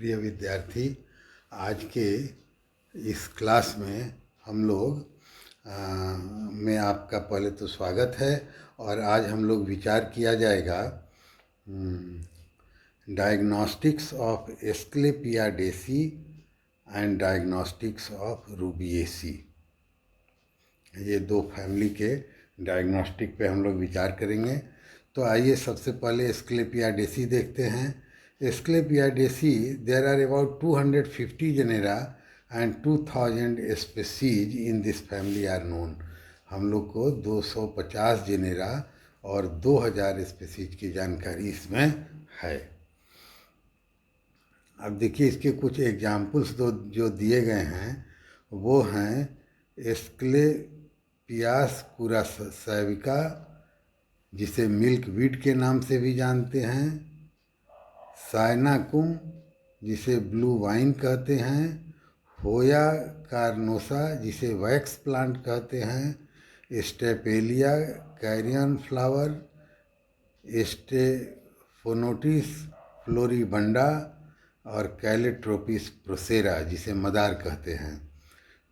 प्रिय विद्यार्थी, आज के इस क्लास में हम लोग में आपका पहले तो स्वागत है। और आज हम लोग विचार किया जाएगा diagnostics of Asclepiadaceae and diagnostics of Rubiaceae. ये दो फैमिली के डायग्नोस्टिक पे हम लोग विचार करेंगे। तो आइए सबसे पहले एस्क्लेपियाडेसी देखते हैं। Asclepiadaceae, there are about 250 genera and 2000 species in this family are known. हम लोग को 250 जेनेरा और 2000 स्पीसीज की जानकारी इसमें है। अब देखिए, इसके कुछ एग्जाम्पल्स जो दिए गए हैं वो हैं एस्क्लेपियास कुरासैविका, जिसे मिल्क वीड के नाम से भी जानते हैं, साइनाकुम, जिसे ब्लू वाइन कहते हैं, होया कार्नोसा, जिसे वैक्स प्लांट कहते हैं, स्टेपेलिया कैरियन फ्लावर, स्टेफोनोटिस फ्लोरिबंडा और कैलेट्रोपिस प्रोसेरा, जिसे मदार कहते हैं।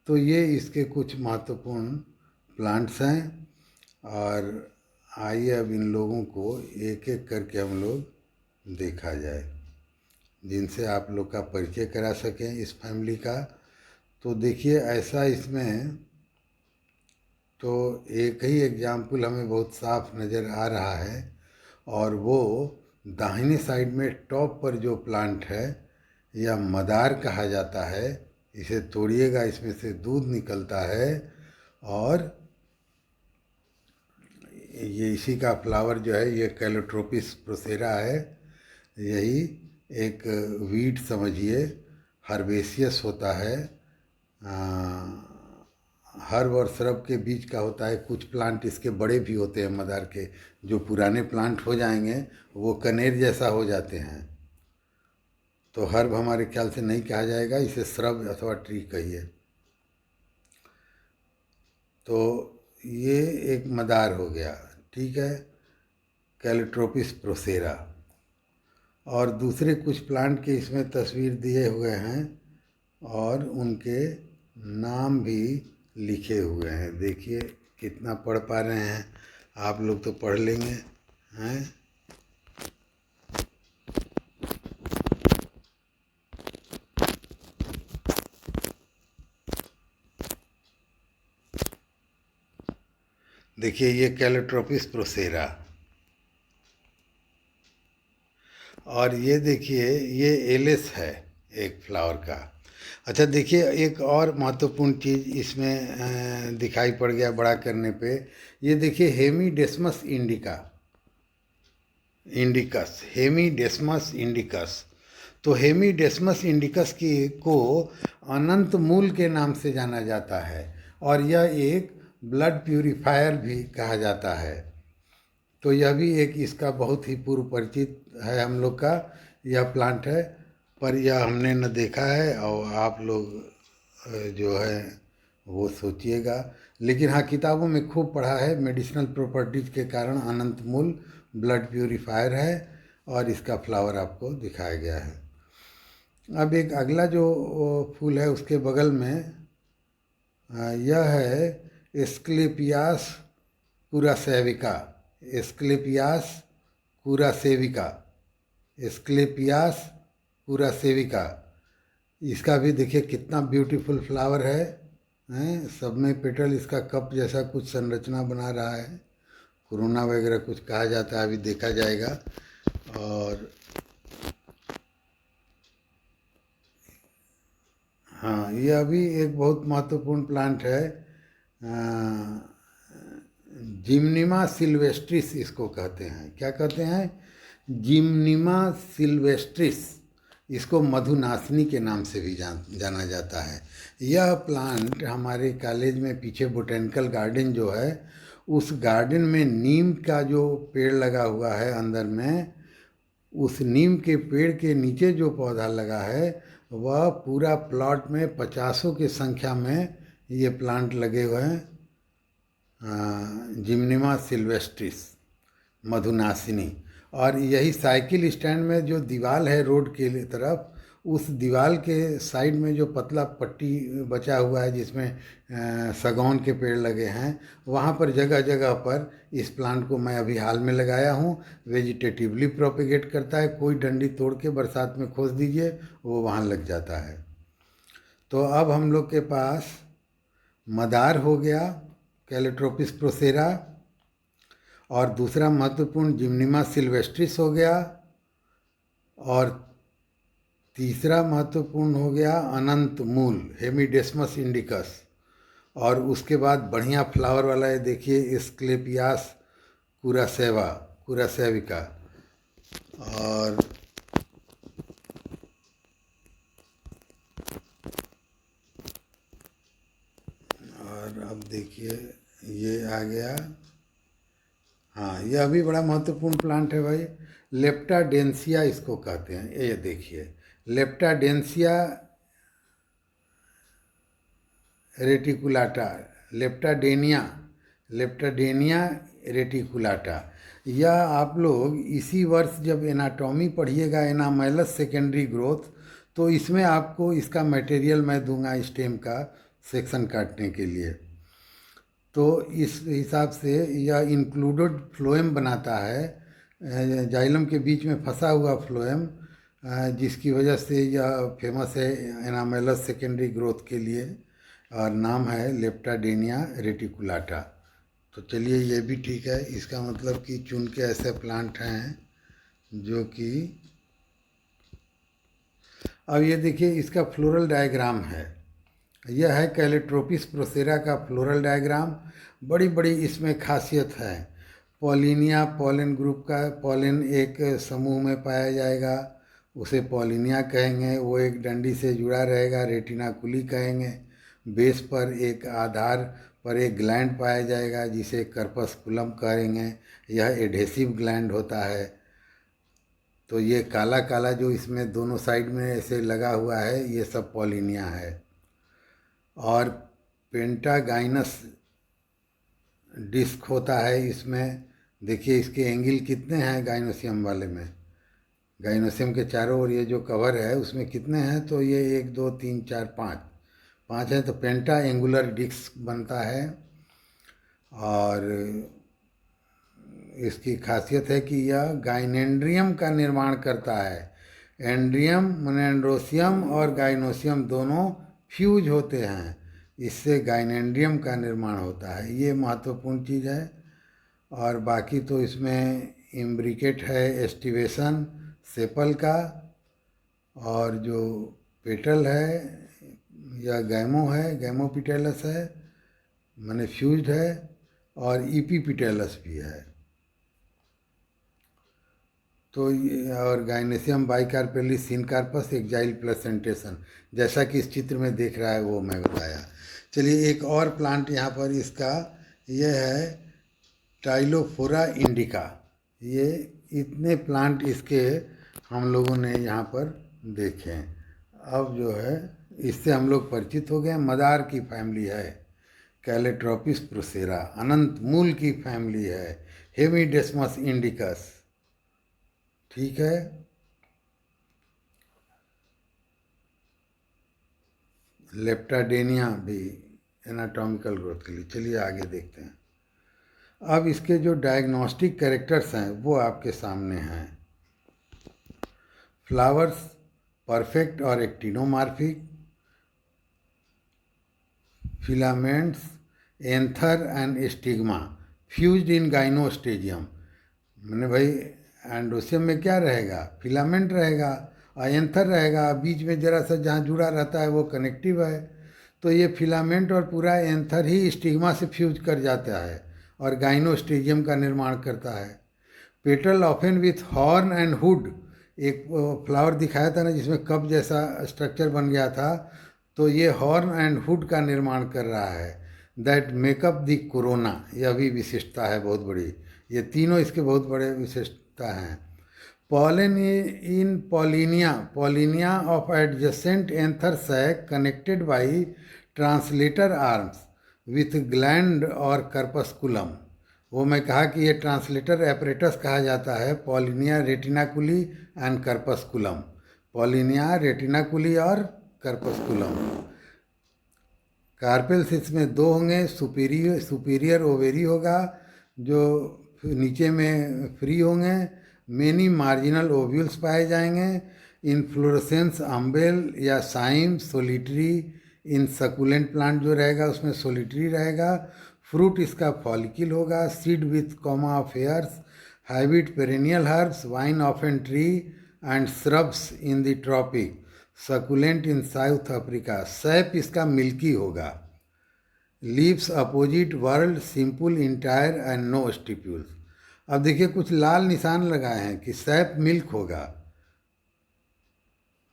तो ये इसके कुछ महत्वपूर्ण प्लांट्स हैं। और आइए अब इन लोगों को एक एक करके हम लोग देखा जाए, जिनसे आप लोग का परिचय करा सकें इस फैमिली का। तो देखिए, ऐसा इसमें तो एक ही एग्जाम्पल हमें बहुत साफ नज़र आ रहा है, और वो दाहिने साइड में टॉप पर जो प्लांट है यह मदार कहा जाता है। इसे तोड़िएगा, इसमें से दूध निकलता है, और ये इसी का फ्लावर जो है ये कैलोट्रोपिस प्रोसेरा है। यही एक वीड समझिए, हर्बेसियस होता है, हर्ब और श्रब के बीच का होता है। कुछ प्लांट इसके बड़े भी होते हैं मदार के, जो पुराने प्लांट हो जाएंगे वो कनेर जैसा हो जाते हैं। तो हर्ब हमारे ख्याल से नहीं कहा जाएगा, इसे श्रब अथवा ट्री कहिए। तो ये एक मदार हो गया, ठीक है, कैलोट्रोपिस प्रोसेरा। और दूसरे कुछ प्लांट के इसमें तस्वीर दिए हुए हैं और उनके नाम भी लिखे हुए हैं। देखिए कितना पढ़ पा रहे हैं आप लोग, तो पढ़ लेंगे हैं। देखिए ये कैलोट्रोपिस प्रोसेरा, और ये देखिए ये एलिस है एक फ्लावर का। अच्छा देखिए, एक और महत्वपूर्ण चीज़ इसमें दिखाई पड़ गया बड़ा करने पे। ये देखिए हेमीडेस्मस इंडिकस, हेमीडेस्मस इंडिकस। तो हेमीडेस्मस इंडिकस को अनंत मूल के नाम से जाना जाता है, और यह एक ब्लड प्यूरिफायर भी कहा जाता है। तो यह भी एक इसका बहुत ही पूर्व परिचित है हम लोग का यह प्लांट है, पर यह हमने न देखा है, और आप लोग जो है वो सोचिएगा। लेकिन हाँ, किताबों में खूब पढ़ा है। मेडिसिनल प्रॉपर्टीज के कारण अनंत मूल ब्लड प्यूरिफायर है, और इसका फ्लावर आपको दिखाया गया है। अब एक अगला जो फूल है उसके बगल में यह है एस्क्लेपियास कुरासेविका, एस्क्लेपियास कुरासेविका, एस्क्लेपियास कुरासेविका। इसका भी देखिए कितना ब्यूटीफुल फ्लावर है, हैं। सब में पेटल इसका कप जैसा कुछ संरचना बना रहा है। कोरोना वगैरह कुछ कहा जाता है, अभी देखा जाएगा। और हाँ, यह भी एक बहुत महत्वपूर्ण प्लांट है, जिम्निमा सिल्वेस्ट्रिस इसको कहते हैं। क्या कहते हैं? Gymnema sylvestris. इसको मधुनासिनी के नाम से भी जाना जाता है। यह प्लांट हमारे कॉलेज में पीछे बोटेनिकल गार्डन जो है, उस गार्डन में नीम का जो पेड़ लगा हुआ है अंदर में, उस नीम के पेड़ के नीचे जो पौधा लगा है वह पूरा प्लॉट में 50 की संख्या में ये प्लांट लगे हुए हैं। जिम्निमा सिल्वेस्ट्रिस, मधुनासिनी। और यही साइकिल स्टैंड में जो दीवार है रोड के तरफ, उस दीवार के साइड में जो पतला पट्टी बचा हुआ है जिसमें सागौन के पेड़ लगे हैं, वहाँ पर जगह जगह पर इस प्लांट को मैं अभी हाल में लगाया हूँ। वेजिटेटिवली प्रोपेगेट करता है, कोई डंडी तोड़ के बरसात में खोस दीजिए वो वहाँ लग जाता है। तो अब हम लोग के पास मदार हो गया, कैलेट्रोपिस प्रोसेरा, और दूसरा महत्वपूर्ण जिम्निमा सिल्वेस्ट्रिस हो गया, और तीसरा महत्वपूर्ण हो गया अनंत मूल हेमीडेस्मस इंडिकस, और उसके बाद बढ़िया फ्लावर वाला है देखिए एस्क्लेपियास कुरासेविका। और अब देखिए ये आ गया, हाँ यह भी बड़ा महत्वपूर्ण प्लांट है भाई, लेप्टाडेंसिया इसको कहते हैं। ये देखिए लेप्टाडेंसिया रेटिकुलाटा, लेप्टाडेनिया रेटिकुलाटा। यह आप लोग इसी वर्ष जब एनाटॉमी पढ़िएगा, एनामेलस सेकेंडरी ग्रोथ, तो इसमें आपको इसका मटेरियल मैं दूंगा स्टेम का सेक्शन काटने के लिए। तो इस हिसाब से यह इंक्लूडेड फ्लोएम बनाता है, जाइलम के बीच में फंसा हुआ फ्लोएम, जिसकी वजह से यह फेमस है एनामेलस सेकेंडरी ग्रोथ के लिए, और नाम है लेप्टाडेनिया रेटिकुलाटा। तो चलिए ये भी ठीक है, इसका मतलब कि चुन के ऐसे प्लांट हैं जो कि, अब ये देखिए इसका फ्लोरल डायग्राम है, यह है कैलेट्रोपिस प्रोसेरा का फ्लोरल डायग्राम। बड़ी बड़ी इसमें खासियत है, पॉलिनिया पॉलन ग्रुप का, पॉलन एक समूह में पाया जाएगा, उसे पॉलिनिया कहेंगे, वो एक डंडी से जुड़ा रहेगा, रेटिनाकुली कहेंगे। बेस पर एक आधार पर एक ग्लैंड पाया जाएगा जिसे कर्पस्कुलम कहेंगे, यह एडहेसिव ग्लैंड होता है। तो ये काला काला जो इसमें दोनों साइड में ऐसे लगा हुआ है, ये सब पॉलिनिया है। और पेंटागाइनस डिस्क होता है इसमें, देखिए इसके एंगल कितने हैं गाइनोसियम वाले में, गाइनोसियम के चारों ओर ये जो कवर है उसमें कितने हैं, तो ये 1 2 3 4 5 है, तो पेंटा एंगुलर डिस्क बनता है। और इसकी खासियत है कि यह गाइनेंड्रियम का निर्माण करता है। एंड्रियम मोनेंड्रोसियम और गाइनोसियम दोनों फ्यूज होते हैं, इससे गाइनेंड्रियम का निर्माण होता है, ये महत्वपूर्ण चीज़ है। और बाकी तो इसमें इम्ब्रिकेट है एस्टिवेशन सेपल का, और जो पेटल है या गैमो है, गैमोपिटेलस है, माने फ्यूज्ड है, और ईपीपिटेलस भी है। तो और गाइनेसियम बाइकार्पेलिस सिनकार्पस एक्जाइल प्लेसेंटेशन, जैसा कि इस चित्र में देख रहा है वो मैं बताया। चलिए एक और प्लांट यहाँ पर इसका, ये है टाइलोफोरा इंडिका। ये इतने प्लांट इसके हम लोगों ने यहाँ पर देखे। अब जो है इससे हम लोग परिचित हो गए। मदार की फैमिली है कैलेट्रोपिस प्रोसेरा, अनंत मूल की फैमिली है हेमीडेस्मस इंडिकस, ठीक है। लेप्टाडेनिया भी एनाटॉमिकल ग्रोथ के लिए। चलिए आगे देखते हैं। अब इसके जो डायग्नोस्टिक कैरेक्टर्स हैं वो आपके सामने हैं। फ्लावर्स परफेक्ट और actinomorphic, filaments anther and stigma fused in gynostegium. मैंने भाई एंडोसियम में क्या रहेगा, फिलामेंट रहेगा और एंथर रहेगा, बीच में जरा सा जहाँ जुड़ा रहता है वो कनेक्टिव है। तो ये फिलामेंट और पूरा एंथर ही स्टिग्मा से फ्यूज कर जाता है और गाइनोस्टेजियम का निर्माण करता है। Petal often with horn and hood, एक फ्लावर दिखाया था ना जिसमें कप जैसा स्ट्रक्चर बन गया था, तो ये हॉर्न एंड हुड का निर्माण कर रहा है। दैट मेकअप द कोरोना, यह भी विशिष्टता है बहुत बड़ी। ये तीनों इसके बहुत बड़े विशिष्टता हैं। Pollen in pollinia of adjacent anther sac connected by translator arms with gland और कर्पस्कुलम। वो मैं कहा कि ये ट्रांसलेटर एपरेटस कहा जाता है, पॉलिनिया रेटिनाकुली एंड कर्पस्कुलम। पॉलिनिया, रेटिनाकुली और कर्पस्कुलम। कार्पेल्स इसमें दो होंगे, सुपीरियर ओवेरी होगा जो नीचे में फ्री होंगे। मेनी मार्जिनल ओव्यूल्स पाए जाएंगे। इनफ्लोरेसेंस अम्बेल या cyme solitary. In succulent plant जो रहेगा उसमें सोलिटरी रहेगा। फ्रूट इसका फॉलिकल होगा। Seed with coma of hairs. Hybrid perennial herbs, vine of an tree and shrubs in the tropic. Succulent in South Africa. Sap इसका milky होगा। Leaves opposite whorled, simple entire and no stipules. अब देखिए कुछ लाल निशान लगाए हैं कि सैप मिल्क होगा,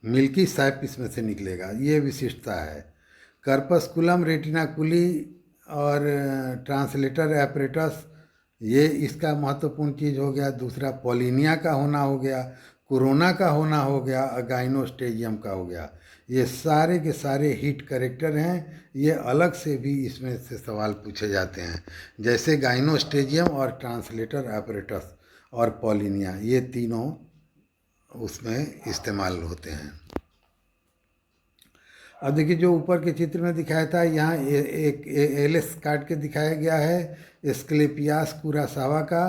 मिल्की सैप इसमें से निकलेगा, ये विशिष्टता है। कर्पस्कुलम रेटिनाकुली और ट्रांसलेटर एपरेटस, ये इसका महत्वपूर्ण चीज़ हो गया। दूसरा पॉलिनिया का होना हो गया, कोरोना का होना हो गया, गाइनोस्टेजियम का हो गया। ये सारे के सारे हिट करेक्टर हैं। ये अलग से भी इसमें से सवाल पूछे जाते हैं, जैसे गाइनोस्टेजियम और ट्रांसलेटर एपरेटस और पॉलिनिया, ये तीनों उसमें इस्तेमाल होते हैं। अब देखिए जो ऊपर के चित्र में दिखाया था, यहाँ एक एलिस काट के दिखाया गया है एस्क्लेपियास कुरासावा का,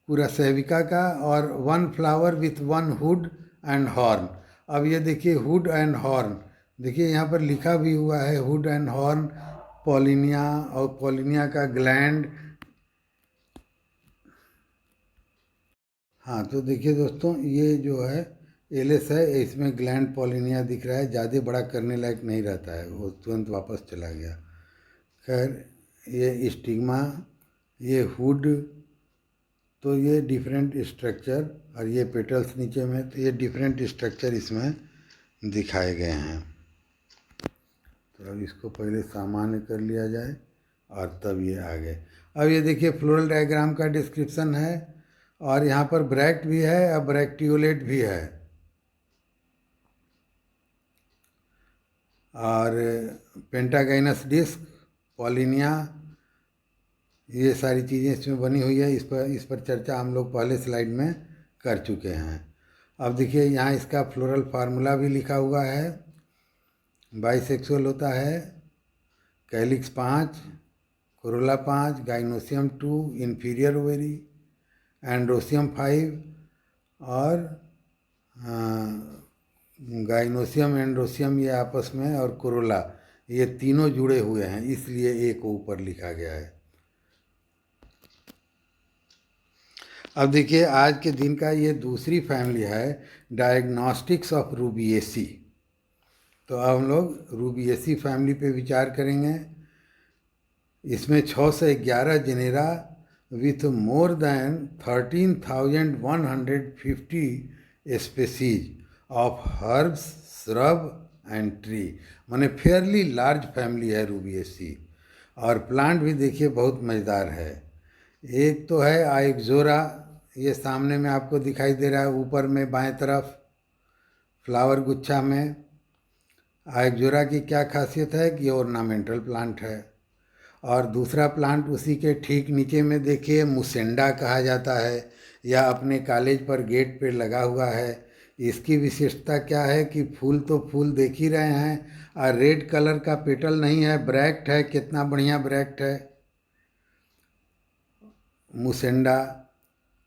कुरासेविका का, और one flower with one hood and horn. अब ये देखिए हुड एंड हॉर्न, देखिए यहाँ पर लिखा भी हुआ है हुड एंड हॉर्न पॉलिनिया, और पॉलिनिया का ग्लैंड। हाँ तो देखिए दोस्तों, ये जो है एलिस है, इसमें ग्लैंड पॉलिनिया दिख रहा है, ज़्यादा बड़ा करने लायक नहीं रहता है, वो तुरंत वापस चला गया। खैर ये स्टिग्मा, ये हुड, तो ये डिफरेंट स्ट्रक्चर, और ये पेटल्स नीचे में, तो ये डिफरेंट स्ट्रक्चर इसमें दिखाए गए हैं। तो अब इसको पहले सामान्य कर लिया जाए और तब ये आगे। अब ये देखिए फ्लोरल डायग्राम का डिस्क्रिप्शन है, और यहाँ पर ब्रैक्ट भी है और ब्रैक्टियोलेट भी है, और पेंटागाइनस डिस्क, पॉलिनिया, ये सारी चीज़ें इसमें बनी हुई है। इस पर चर्चा हम लोग पहले स्लाइड में कर चुके हैं। अब देखिए यहाँ इसका फ्लोरल फार्मूला भी लिखा हुआ है। बाइसेक्सुअल होता है, calyx 5, Corolla 5, gynoecium 2, inferior ovary, androecium 5, और गाइनोसियम एंड्रोसियम ये आपस में, और कोरोला, ये तीनों जुड़े हुए हैं, इसलिए एक ऊपर लिखा गया है। अब देखिए आज के दिन का ये दूसरी फैमिली है, डायग्नोस्टिक्स ऑफ रूबिएसी। तो अब हम लोग रूबिएसी फैमिली पे विचार करेंगे। इसमें 6 से 11 genera with more than 13,150 species of herbs, shrub and tree, माने फेयरली लार्ज फैमिली है रूबिएसी। और प्लांट भी देखिए बहुत मज़ेदार है। एक तो है आइक्जोरा, ये सामने में आपको दिखाई दे रहा है ऊपर में बाएं तरफ फ्लावर गुच्छा में। आइक्जोरा की क्या खासियत है कि ऑर्नामेंटल प्लांट है। और दूसरा प्लांट उसी के ठीक नीचे में देखिए मुसेंडा कहा जाता है, या अपने कॉलेज पर गेट पे लगा हुआ है। इसकी विशेषता क्या है कि फूल तो फूल देख ही रहे हैं, और रेड कलर का पेटल नहीं है, ब्रैक्ट है। कितना बढ़िया ब्रैक्ट है मुसेंडा।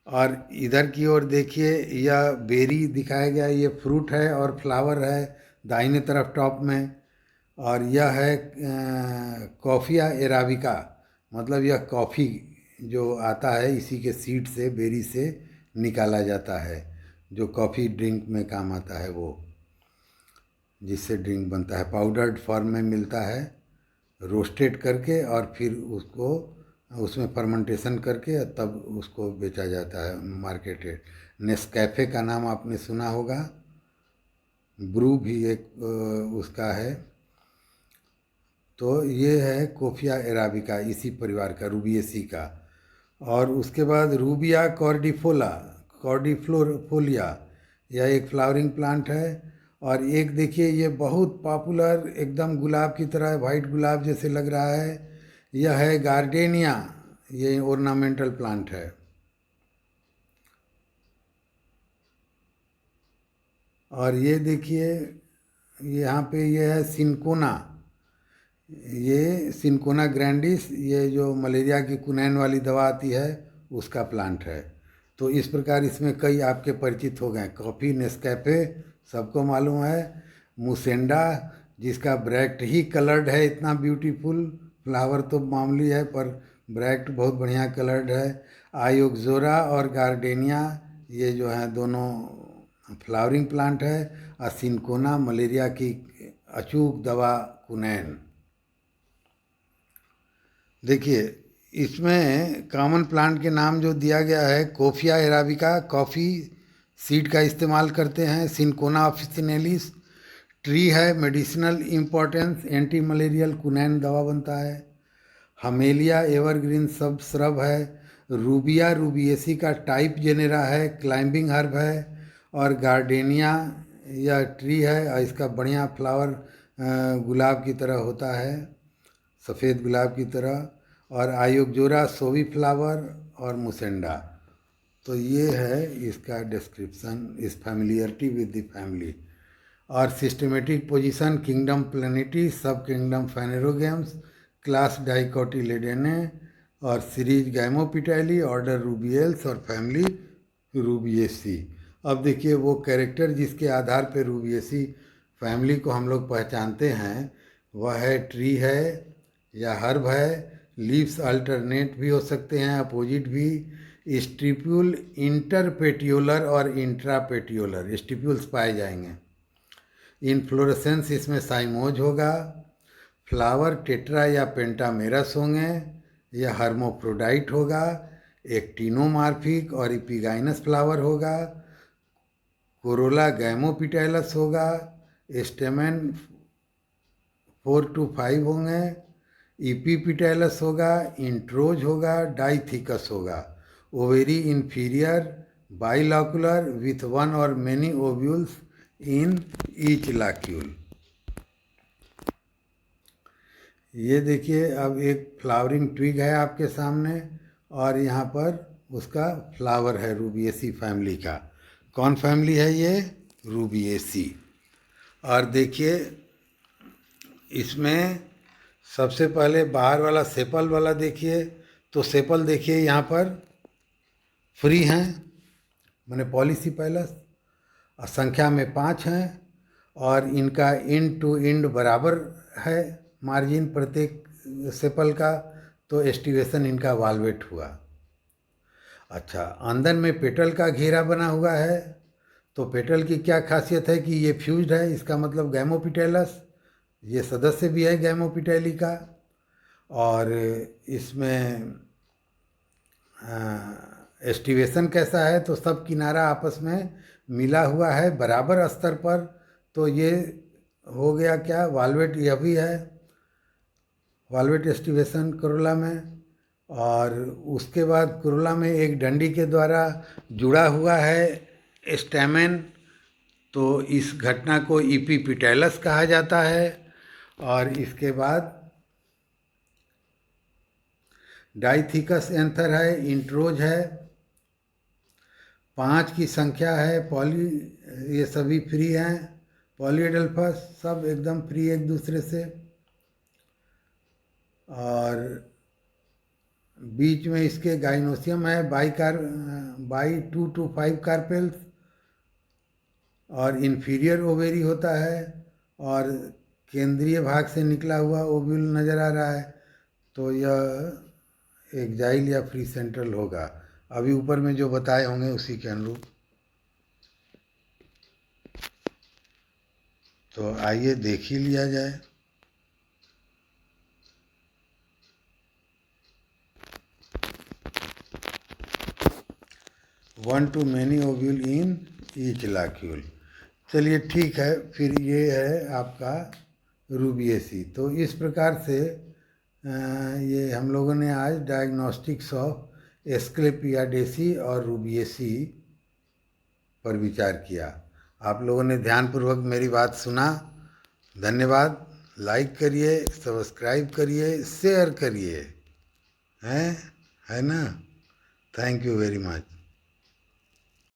और इधर की ओर देखिए यह बेरी दिखाया गया, ये फ्रूट है और फ्लावर है दाहिने तरफ टॉप में। और यह है कॉफिया एराबिका, मतलब यह कॉफ़ी जो आता है इसी के सीड से, बेरी से निकाला जाता है, जो कॉफ़ी ड्रिंक में काम आता है, वो जिससे ड्रिंक बनता है, पाउडर्ड फॉर्म में मिलता है, रोस्टेड करके और फिर उसको उसमें फर्मेंटेशन करके तब उसको बेचा जाता है, मार्केटेड। नेस्कैफ़े का नाम आपने सुना होगा, ब्रू भी एक उसका है। तो ये है कोफिया एराबिका, इसी परिवार का, रूबिएसी का। और उसके बाद रूबिया कॉर्डिफोला, कॉर्डिफ्लोफोलिया, यह एक फ्लावरिंग प्लांट है। और एक देखिए ये बहुत पॉपुलर, एकदम गुलाब की तरह, वाइट गुलाब जैसे लग रहा है, यह है गार्डेनिया, ये ऑर्नामेंटल प्लांट है। और ये देखिए यहाँ पे ये है सिनकोना, ये सिनकोना ग्रैंडिस, ये जो मलेरिया की कुनैन वाली दवा आती है उसका प्लांट है। तो इस प्रकार इसमें कई आपके परिचित हो गए। कॉफ़ी नेस्कैफे सबको मालूम है। मुसेंडा जिसका ब्रैक्ट ही कलर्ड है, इतना ब्यूटीफुल, फ्लावर तो मामूली है पर ब्रैक्ट बहुत बढ़िया कलर्ड है। आयोक्जोरा और गार्डेनिया ये जो हैं दोनों फ्लावरिंग प्लांट है। और सिनकोना मलेरिया की अचूक दवा कुनैन। देखिए इसमें कॉमन प्लांट के नाम जो दिया गया है, कोफिया अराबिका, कॉफ़ी सीड का इस्तेमाल करते हैं। सिनकोना ऑफिसिनेलिस ट्री है, मेडिसिनल इम्पोर्टेंस, एंटी मलेरियल कुनैन दवा बनता है। हमेलिया एवरग्रीन सब श्रब है। रूबिया रूबिएसी का टाइप जेनेरा है, क्लाइंबिंग हर्ब है। और गार्डेनिया यह ट्री है और इसका बढ़िया फ्लावर गुलाब की तरह होता है, सफ़ेद गुलाब की तरह। और आयोक्जोरा सोवी फ्लावर और मुसेंडा। तो ये है इसका डिस्क्रिप्शन, इस फैमिलियरिटी विद द फैमिली। और systematic position, kingdom Plantae, sub kingdom फेनेरोगेम्स, class डाइकोटिलेडेने और सीरीज गैमोपिटाइली, ऑर्डर रूबियल्स और फैमिली रूबिएसी। अब देखिए वो कैरेक्टर जिसके आधार पर रूबिएसी फैमिली को हम लोग पहचानते हैं वह है ट्री है या हर्ब है। लीव्स अल्टरनेट भी हो सकते हैं, अपोजिट भी। स्टिप्यूल इंटरपेटियोलर और इंट्रापेटियोलर स्टिप्यूल्स पाए जाएंगे। इनफ्लोरेसेंस इसमें साइमोज होगा। फ्लावर टेट्रा या पेंटामेरस होंगे। यह हर्मोफ्रोडाइट होगा। एक्टिनोमार्फिक और इपिगाइनस फ्लावर होगा। कोरोला गैमोपिटेलस होगा। स्टेमेन 4 to 5 होंगे। इपीपिटेलस होगा। इंट्रोज होगा। डाइथिकस होगा। ओवेरी इंफीरियर, बाइलॉकुलर विथ वन और मेनी ओव्यूल्स इन ईच लाक्यूल। ये देखिए अब एक फ्लावरिंग ट्विग है आपके सामने और यहाँ पर उसका फ्लावर है रूबिएसी फैमिली का। कौन फैमिली है ये? रूबिएसी। और देखिए इसमें सबसे पहले बाहर वाला सेपल वाला देखिए, तो सेपल देखिए यहाँ पर फ्री हैं, मैंने पॉलीसिपेलस, और संख्या में 5 हैं और इनका इंड टू इंड बराबर है मार्जिन प्रत्येक सेपल का, तो एस्टिवेशन इनका वाल्वेट हुआ। अच्छा, अंदर में पेटल का घेरा बना हुआ है, तो पेटल की क्या खासियत है कि ये फ्यूज्ड है, इसका मतलब गैमोपिटेलस, ये सदस्य भी है गैमोपिटेली का। और इसमें एस्टिवेशन कैसा है, तो सब किनारा आपस में मिला हुआ है बराबर स्तर पर, तो ये हो गया क्या, वाल्वेट यह भी है, वाल्वेट एस्टिवेशन कोरोला में। और उसके बाद कोरोला में एक डंडी के द्वारा जुड़ा हुआ है स्टैमेन, तो इस घटना को इपीपिटेलस कहा जाता है। और इसके बाद डाइथिकस एंथर है, इंट्रोज है, 5 की संख्या है, पॉली, ये सभी फ्री हैं, पॉलीएडल्फस सब एकदम फ्री एक दूसरे से। और बीच में इसके गाइनोसियम है, बाई 2 to 5 कार्पेल्स, और इन्फीरियर ओवेरी होता है, और केंद्रीय भाग से निकला हुआ ओव्यूल नज़र आ रहा है, तो यह एक्जाइल या फ्री सेंट्रल होगा, अभी ऊपर में जो बताए होंगे उसी के अनुरूप। तो आइए देख ही लिया जाए। One to many ovule in each locule. चलिए ठीक है, फिर ये है आपका रूबिएसी। तो इस प्रकार से ये हम लोगों ने आज डायग्नोस्टिक्स ऑफ एस्क्लेपियाडेसी और रूबिएसी पर विचार किया। आप लोगों ने ध्यानपूर्वक मेरी बात सुना, धन्यवाद। लाइक करिए, सब्सक्राइब करिए, शेयर करिए, हैं, है ना। Thank you very much.